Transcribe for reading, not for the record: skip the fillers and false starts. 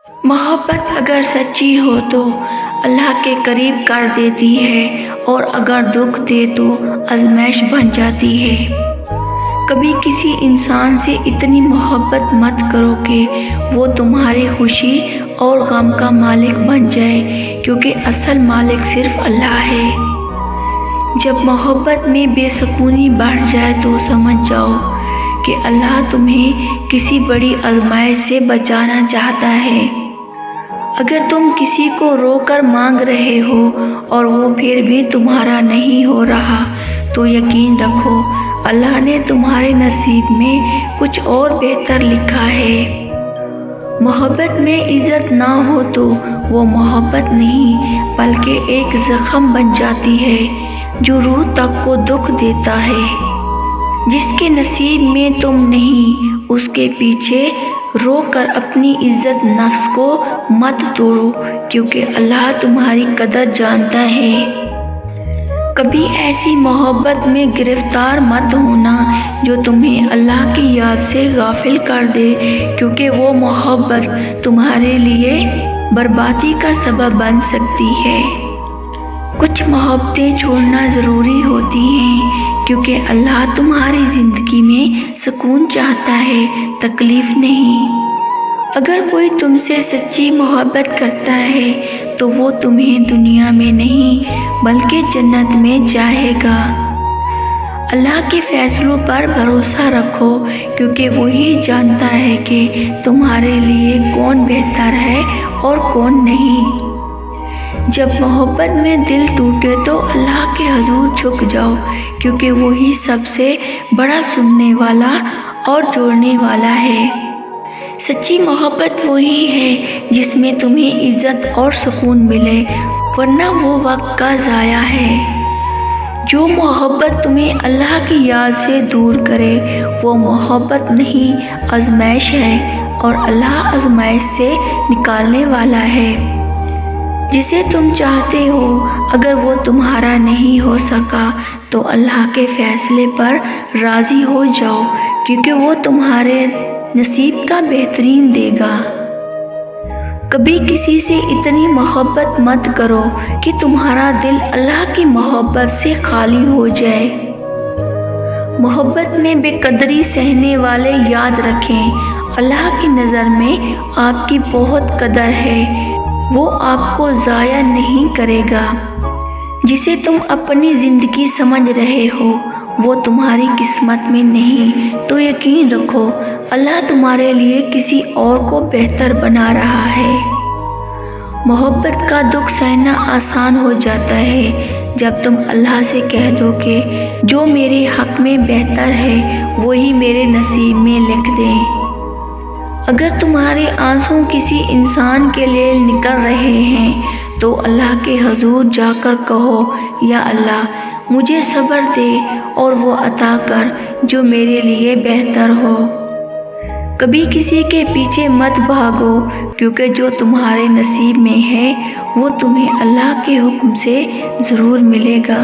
मोहब्बत अगर सच्ची हो तो अल्लाह के करीब कर देती है और अगर दुख दे तो आजमाइश बन जाती है। कभी किसी इंसान से इतनी मोहब्बत मत करो कि वो तुम्हारी खुशी और गम का मालिक बन जाए, क्योंकि असल मालिक सिर्फ अल्लाह है। जब मोहब्बत में बेसुकूनी बढ़ जाए तो समझ जाओ कि अल्लाह तुम्हें किसी बड़ी आजमाइश से बचाना चाहता है। अगर तुम किसी को रोकर मांग रहे हो और वो फिर भी तुम्हारा नहीं हो रहा, तो यकीन रखो अल्लाह ने तुम्हारे नसीब में कुछ और बेहतर लिखा है। मोहब्बत में इज्जत ना हो तो वो मोहब्बत नहीं बल्कि एक जख्म बन जाती है जो रूह तक को दुख देता है। जिसके नसीब में तुम नहीं, उसके पीछे रो कर अपनी इज्जत नफ्स को मत तोड़ो, क्योंकि अल्लाह तुम्हारी कदर जानता है। कभी ऐसी मोहब्बत में गिरफ्तार मत होना जो तुम्हें अल्लाह की याद से गाफिल कर दे, क्योंकि वो मोहब्बत तुम्हारे लिए बर्बादी का सबब बन सकती है। कुछ मोहब्बतें छोड़ना ज़रूरी होती हैं, क्योंकि अल्लाह तुम्हारी ज़िंदगी में सुकून चाहता है, तकलीफ़ नहीं। अगर कोई तुमसे सच्ची मोहब्बत करता है तो वो तुम्हें दुनिया में नहीं बल्कि जन्नत में चाहेगा। अल्लाह के फैसलों पर भरोसा रखो, क्योंकि वही जानता है कि तुम्हारे लिए कौन बेहतर है और कौन नहीं। जब मोहब्बत में दिल टूटे तो अल्लाह के हजूर झुक जाओ, क्योंकि वही सबसे बड़ा सुनने वाला और जोड़ने वाला है। सच्ची मोहब्बत वही है जिसमें तुम्हें इज्जत और सुकून मिले, वरना वो वक्त का ज़ाया है। जो मोहब्बत तुम्हें अल्लाह की याद से दूर करे वो मोहब्बत नहीं, आजमाइश है, और अल्लाह आजमाइश से निकालने वाला है। जिसे तुम चाहते हो अगर वो तुम्हारा नहीं हो सका तो अल्लाह के फैसले पर राज़ी हो जाओ, क्योंकि वो तुम्हारे नसीब का बेहतरीन देगा। कभी किसी से इतनी मोहब्बत मत करो कि तुम्हारा दिल अल्लाह की मोहब्बत से खाली हो जाए। मोहब्बत में बेकदरी सहने वाले याद रखें, अल्लाह की नज़र में आपकी बहुत कदर है, वो आपको ज़ाया नहीं करेगा। जिसे तुम अपनी ज़िंदगी समझ रहे हो वो तुम्हारी किस्मत में नहीं, तो यकीन रखो अल्लाह तुम्हारे लिए किसी और को बेहतर बना रहा है। मोहब्बत का दुख सहना आसान हो जाता है जब तुम अल्लाह से कह दो कि जो मेरे हक़ में बेहतर है वही मेरे नसीब में लिख दें। अगर तुम्हारे आंसू किसी इंसान के लिए निकल रहे हैं तो अल्लाह के हजूर जाकर कहो, या अल्लाह मुझे सब्र दे और वो अता कर जो मेरे लिए बेहतर हो। कभी किसी के पीछे मत भागो, क्योंकि जो तुम्हारे नसीब में है वो तुम्हें अल्लाह के हुक्म से ज़रूर मिलेगा।